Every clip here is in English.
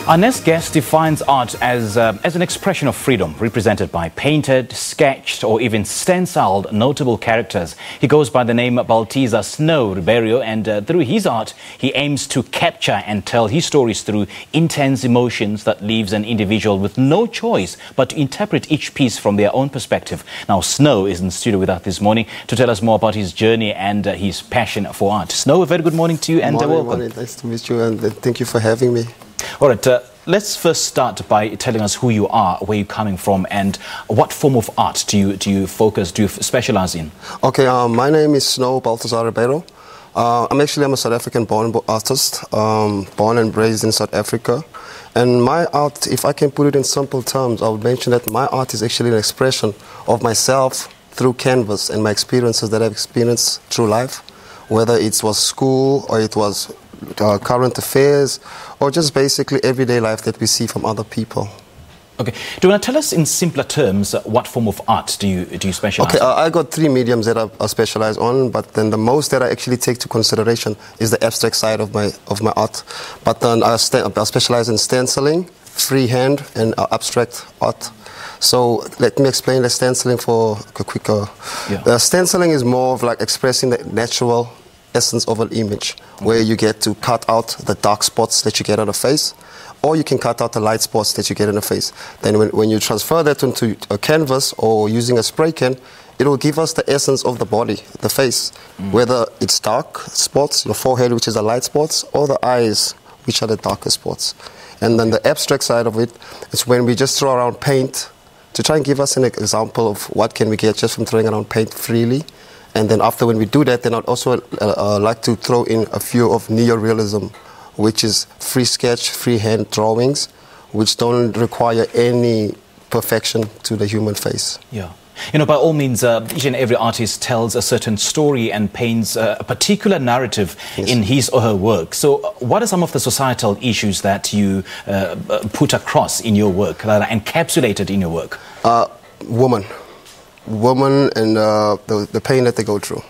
Our next guest defines art as an expression of freedom, represented by painted, sketched, or even stencilled notable characters. He goes by the name Baltizar Snow Ribeiro, and through his art, he aims to capture and tell his stories through intense emotions that leaves an individual with no choice but to interpret each piece from their own perspective. Now, Snow is in the studio with us this morning to tell us more about his journey and his passion for art. Snow, a very good morning to you and welcome. Morning. Nice to meet you, and thank you for having me. All right, let's first start by telling us who you are, where you're coming from, and what form of art do you specialize in? Okay, my name is Snow Baltizar Ribeiro. I'm a South African born artist, born and raised in South Africa. And my art, if I can put it in simple terms, I would mention that my art is actually an expression of myself through canvas and my experiences that I've experienced through life, whether it was school or it was current affairs, or just basically everyday life that we see from other people. Okay. Do you want to tell us in simpler terms what form of art do you specialize in? Okay, I got three mediums that I specialize on, but then the most that I actually take to consideration is the abstract side of my art. But then I specialize in stenciling, freehand, and abstract art. So let me explain the stenciling for a quicker. Yeah. The stenciling is more of like expressing the natural essence of an image, where you get to cut out the dark spots that you get on the face, or you can cut out the light spots that you get in the face. Then when you transfer that into a canvas or using a spray can, it will give us the essence of the body, the face, whether it's dark spots, your forehead, which is the light spots, or the eyes, which are the darker spots. And then the abstract side of it is when we just throw around paint to try and give us an example of what can we get just from throwing around paint freely. And then after when we do that, then I'd also like to throw in a few of neorealism, which is free sketch, freehand drawings, which don't require any perfection to the human face. Yeah. You know, by all means, each and every artist tells a certain story and paints a particular narrative in his or her work. So what are some of the societal issues that you put across in your work, that are encapsulated in your work? Women and the pain that they go through.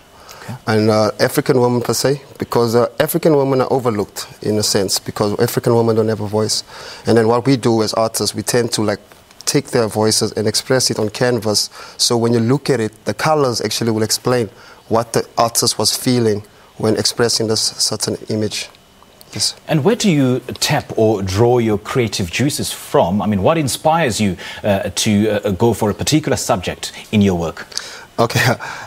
Okay. And African women per se, because African women are overlooked in a sense, because African women don't have a voice. And then what we do as artists, we tend to like take their voices and express it on canvas. So when you look at it, the colors actually will explain what the artist was feeling when expressing this certain image. Yes. And where do you tap or draw your creative juices from? I mean, what inspires you to go for a particular subject in your work? Okay,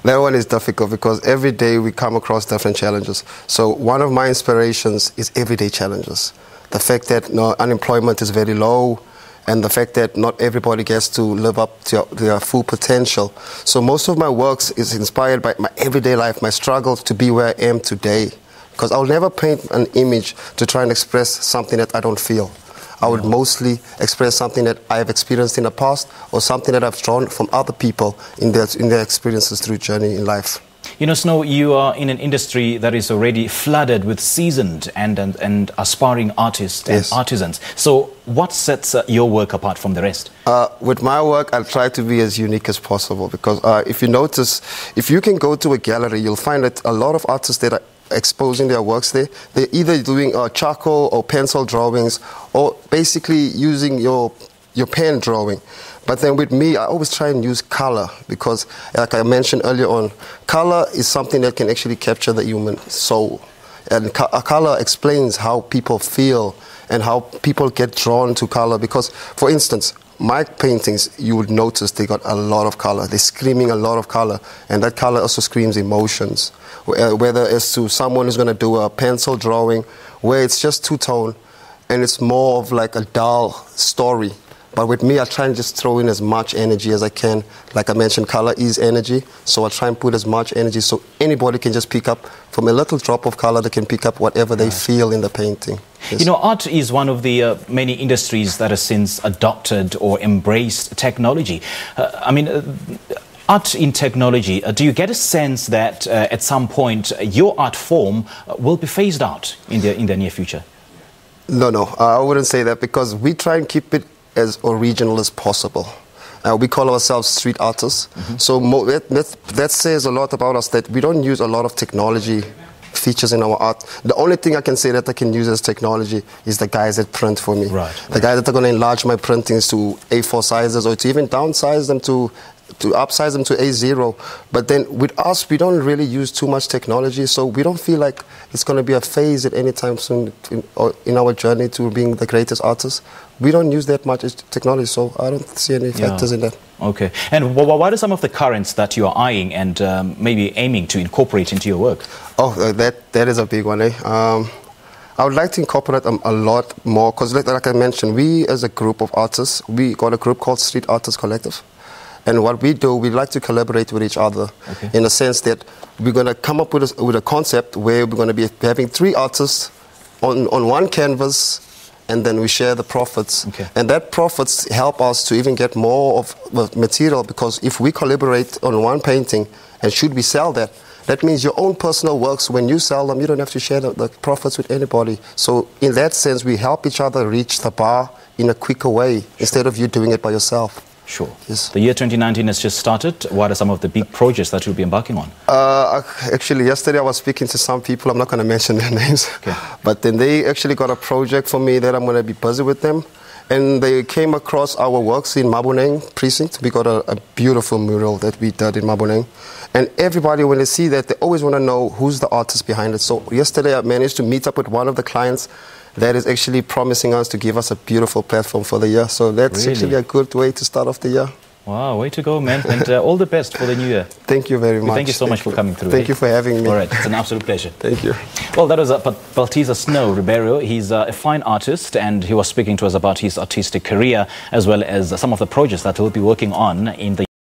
that one is difficult because every day we come across different challenges. So one of my inspirations is everyday challenges. The fact that unemployment is very low, and the fact that not everybody gets to live up to their full potential. So most of my works is inspired by my everyday life, my struggles to be where I am today. Because I'll never paint an image to try and express something that I don't feel. I would mostly express something that I have experienced in the past, or something that I've drawn from other people in their experiences through journey in life. You know, Snow, you are in an industry that is already flooded with seasoned and aspiring artists and artisans. So what sets your work apart from the rest? With my work, I try to be as unique as possible, because if you notice, if you can go to a gallery, you'll find that a lot of artists that are exposing their works there, they're either doing charcoal or pencil drawings, or basically using your pen drawing. But then with me, I always try and use color, because like I mentioned earlier on, color is something that can actually capture the human soul. And color explains how people feel and how people get drawn to color. Because, for instance, my paintings, you would notice they got a lot of color. They're screaming a lot of color, and that color also screams emotions. Whether it's to someone who's going to do a pencil drawing where it's just two-tone and it's more of like a dull story. But with me, I try and just throw in as much energy as I can. Like I mentioned, color is energy, so I try and put as much energy so anybody can just pick up from a little drop of color, they can pick up whatever they feel in the painting. Yes. You know, art is one of the many industries that has since adopted or embraced technology. Art in technology, do you get a sense that at some point your art form will be phased out in the near future? No, I wouldn't say that, because we try and keep it as original as possible. We call ourselves street artists. So that says a lot about us, that we don't use a lot of technology features in our art. The only thing I can say that I can use as technology is the guys that print for me. Right. The guys that are going to enlarge my printings to A4 sizes, or to even downsize them to upsize them to A0. But then with us, we don't really use too much technology, so we don't feel like it's going to be a phase at any time soon in our journey to being the greatest artists. We don't use that much technology, so I don't see any factors in that. Okay. And what are some of the currents that you are eyeing and maybe aiming to incorporate into your work? Oh, that is a big one, eh? I would like to incorporate a lot more, because like I mentioned, we as a group of artists, we got a group called Street Artists Collective. And what we do, we like to collaborate with each other in a sense that we're going to come up with a concept where we're going to be having 3 artists on one canvas, and then we share the profits. And that profits help us to even get more of material, because if we collaborate on one painting, and should we sell that, that means your own personal works, when you sell them, you don't have to share the profits with anybody. So in that sense, we help each other reach the bar in a quicker way, instead of you doing it by yourself. Sure. Yes. The year 2019 has just started. What are some of the big projects that you'll be embarking on? Actually, yesterday I was speaking to some people. I'm not going to mention their names. But then they actually got a project for me that I'm going to be busy with them. And they came across our works in Maboneng precinct. We got a beautiful mural that we did in Maboneng. And everybody, when they see that, they always want to know who's the artist behind it. So yesterday I managed to meet up with one of the clients that is actually promising us to give us a beautiful platform for the year. So that's actually a good way to start off the year. Wow, way to go, man. And all the best for the new year. Thank you very much. Thank you so much for coming through. Thank you for having me. All right, it's an absolute pleasure. Thank you. Well, that was Baltizar Snow Ribeiro. He's a fine artist, and he was speaking to us about his artistic career, as well as some of the projects that he'll be working on in the